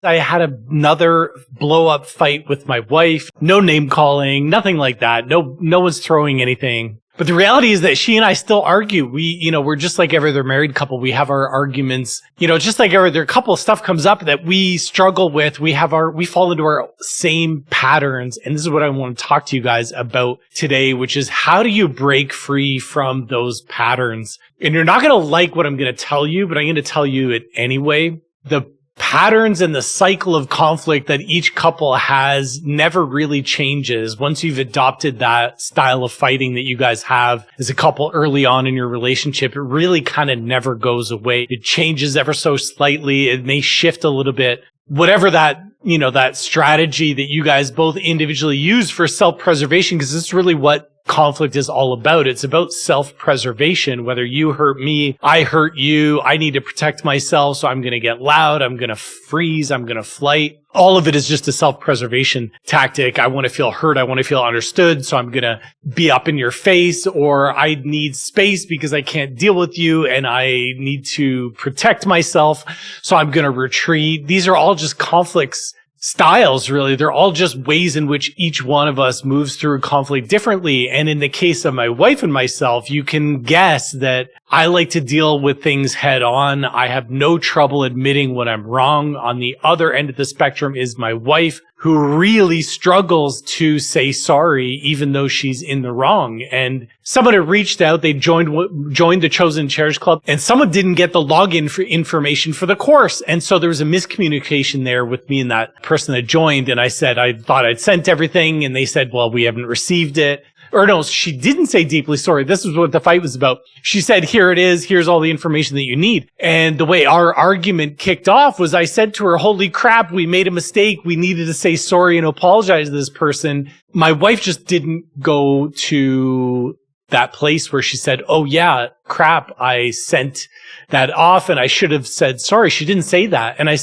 I had another blow up fight with my wife. No name calling, nothing like that. No one's throwing anything. But the reality is that she and I still argue. We're just like every other married couple. We have our arguments, just like every other couple, stuff comes up that we struggle with. We fall into our same patterns. And this is what I want to talk to you guys about today, which is how do you break free from those patterns? And you're not going to like what I'm going to tell you, but I'm going to tell you it anyway. The patterns and the cycle of conflict that each couple has never really changes. Once you've adopted that style of fighting that you guys have as a couple early on in your relationship, it really kind of never goes away. It changes ever so slightly. It may shift a little bit. Whatever that, that strategy that you guys both individually use for self-preservation, because this is really what conflict is all about. It's about self-preservation. Whether you hurt me, I hurt you, I need to protect myself, so I'm going to get loud, I'm going to freeze, I'm going to flight. All of it is just a self-preservation tactic. I want to feel heard, I want to feel understood, so I'm going to be up in your face, or I need space because I can't deal with you and I need to protect myself, so I'm going to retreat. These are all just conflicts styles, really. They're all just ways in which each one of us moves through conflict differently. And in the case of my wife and myself, you can guess that I like to deal with things head on. I have no trouble admitting when I'm wrong. On the other end of the spectrum is my wife, who really struggles to say sorry, even though she's in the wrong. And someone had reached out, they joined the Chosen Cherish Club, and someone didn't get the login for information for the course. And so there was a miscommunication there with me and that person that joined. And I said, I thought I'd sent everything. And they said, well, we haven't received it. Or no, she didn't say deeply sorry. This is what the fight was about. She said, here it is. Here's all the information that you need. And the way our argument kicked off was I said to her, holy crap, we made a mistake. We needed to say sorry and apologize to this person. My wife just didn't go to that place where she said, oh yeah, crap, I sent that off and I should have said sorry. She didn't say that. And I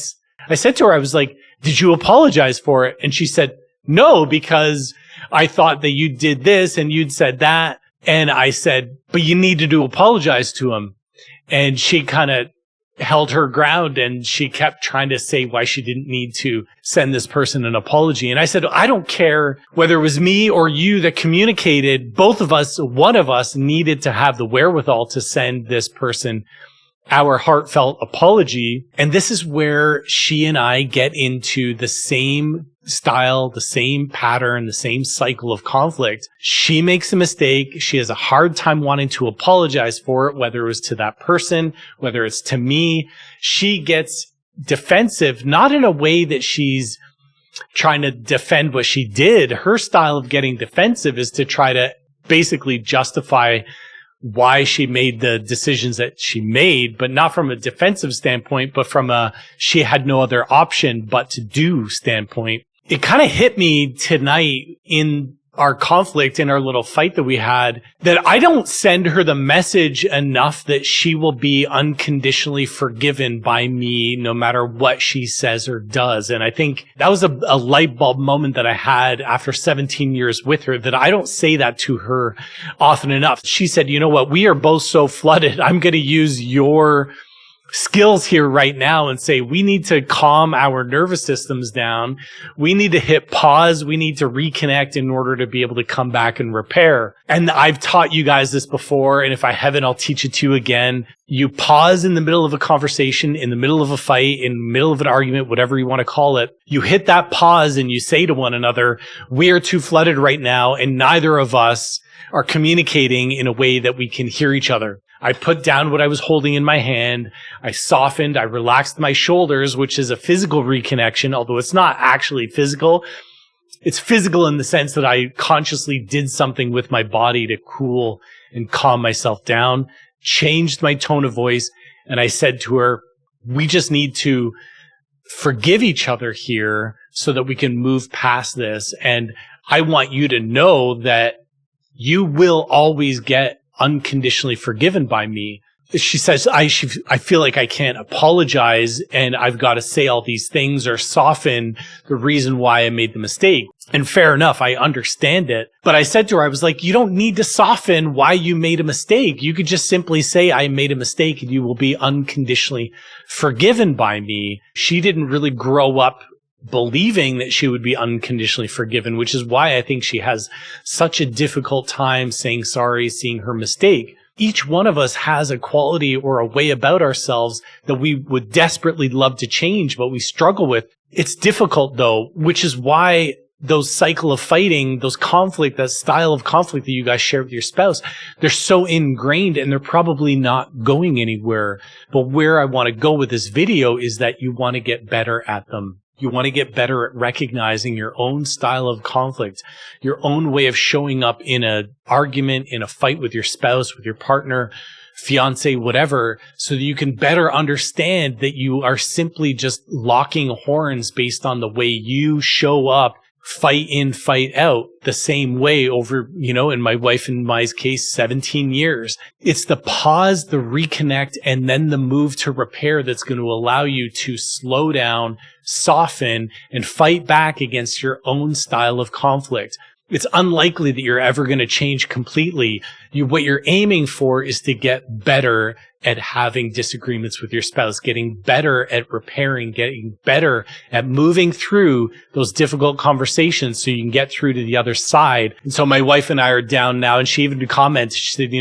said to her, I was like, did you apologize for it? And she said, no, because I thought that you did this and you'd said that. And I said, but you needed to apologize to him. And she kind of held her ground and she kept trying to say why she didn't need to send this person an apology. And I said, I don't care whether it was me or you that communicated. Both of us, one of us needed to have the wherewithal to send this person our heartfelt apology. And this is where she and I get into the same style, the same pattern, the same cycle of conflict. She makes a mistake. She has a hard time wanting to apologize for it, whether it was to that person, whether it's to me. She gets defensive, not in a way that she's trying to defend what she did. Her style of getting defensive is to try to basically justify why she made the decisions that she made, but not from a defensive standpoint, but from a she had no other option but to do standpoint. It kind of hit me tonight in our conflict, in our little fight that we had, that I don't send her the message enough that she will be unconditionally forgiven by me no matter what she says or does. And I think that was a light bulb moment that I had after 17 years with her, that I don't say that to her often enough. She said, you know what? We are both so flooded. I'm going to use your skills here right now and say, we need to calm our nervous systems down. We need to hit pause. We need to reconnect in order to be able to come back and repair. And I've taught you guys this before. And if I haven't, I'll teach it to you again. You pause in the middle of a conversation, in the middle of a fight, in the middle of an argument, whatever you want to call it. You hit that pause and you say to one another, we are too flooded right now. And neither of us are communicating in a way that we can hear each other. I put down what I was holding in my hand. I softened. I relaxed my shoulders, which is a physical reconnection, although it's not actually physical. It's physical in the sense that I consciously did something with my body to cool and calm myself down, changed my tone of voice. And I said to her, we just need to forgive each other here so that we can move past this. And I want you to know that you will always get unconditionally forgiven by me. she says, I feel like I can't apologize and I've got to say all these things or soften the reason why I made the mistake. And fair enough, I understand it. But I said to her, I was like, you don't need to soften why you made a mistake. You could just simply say, I made a mistake and you will be unconditionally forgiven by me. She didn't really grow up believing that she would be unconditionally forgiven, which is why I think she has such a difficult time saying sorry, seeing her mistake. Each one of us has a quality or a way about ourselves that we would desperately love to change, but we struggle with. It's difficult though, which is why those cycle of fighting, those conflict, that style of conflict that you guys share with your spouse, they're so ingrained and they're probably not going anywhere. But where I want to go with this video is that you want to get better at them. You want to get better at recognizing your own style of conflict, your own way of showing up in an argument, in a fight with your spouse, with your partner, fiance, whatever, so that you can better understand that you are simply just locking horns based on the way you show up, fight in, fight out, the same way over, in my wife and my case, 17 years. It's the pause, the reconnect, and then the move to repair that's going to allow you to slow down, soften, and fight back against your own style of conflict. It's unlikely that you're ever going to change completely. What you're aiming for is to get better at having disagreements with your spouse, getting better at repairing, getting better at moving through those difficult conversations so you can get through to the other side. And so my wife and I are down now, and she even commented, she said,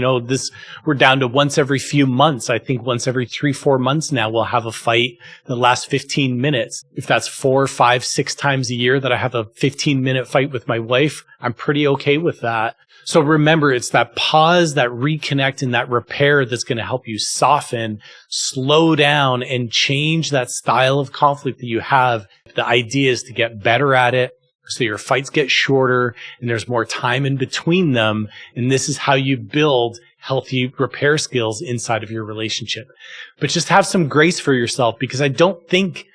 we're down to once every few months. I think once every 3-4 months now, we'll have a fight that lasts 15 minutes. If that's 4, 5, 6 times a year that I have a 15-minute fight with my wife, I'm pretty okay with that. So remember, it's that pause, that reconnect, and that repair that's going to help you soften, slow down, and change that style of conflict that you have. The idea is to get better at it so your fights get shorter and there's more time in between them. And this is how you build healthy repair skills inside of your relationship. But just have some grace for yourself, because I don't think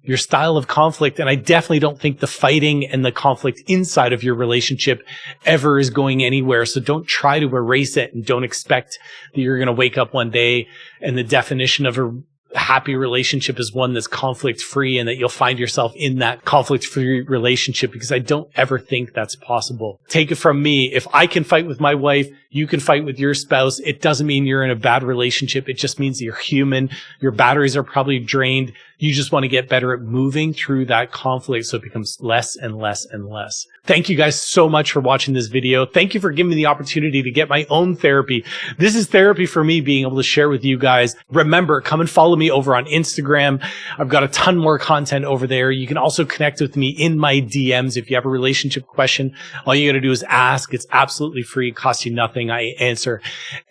your style of conflict, and I definitely don't think the fighting and the conflict inside of your relationship ever is going anywhere. So don't try to erase it, and don't expect that you're going to wake up one day and the definition of a happy relationship is one that's conflict free, and that you'll find yourself in that conflict free relationship, because I don't ever think that's possible. Take it from me. If I can fight with my wife, you can fight with your spouse. It doesn't mean you're in a bad relationship. It just means you're human. Your batteries are probably drained. You just want to get better at moving through that conflict so it becomes less and less and less. Thank you guys so much for watching this video. Thank you for giving me the opportunity to get my own therapy. This is therapy for me, being able to share with you guys. Remember, come and follow me over on Instagram. I've got a ton more content over there. You can also connect with me in my DMs. If you have a relationship question, all you got to do is ask. It's absolutely free. It costs you nothing. I answer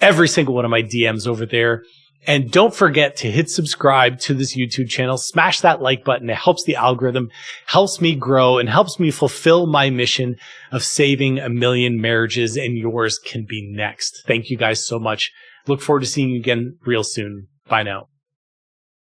every single one of my DMs over there. And don't forget to hit subscribe to this YouTube channel. Smash that like button. It helps the algorithm, helps me grow, and helps me fulfill my mission of saving 1 million marriages, and yours can be next. Thank you guys so much. Look forward to seeing you again real soon. Bye now.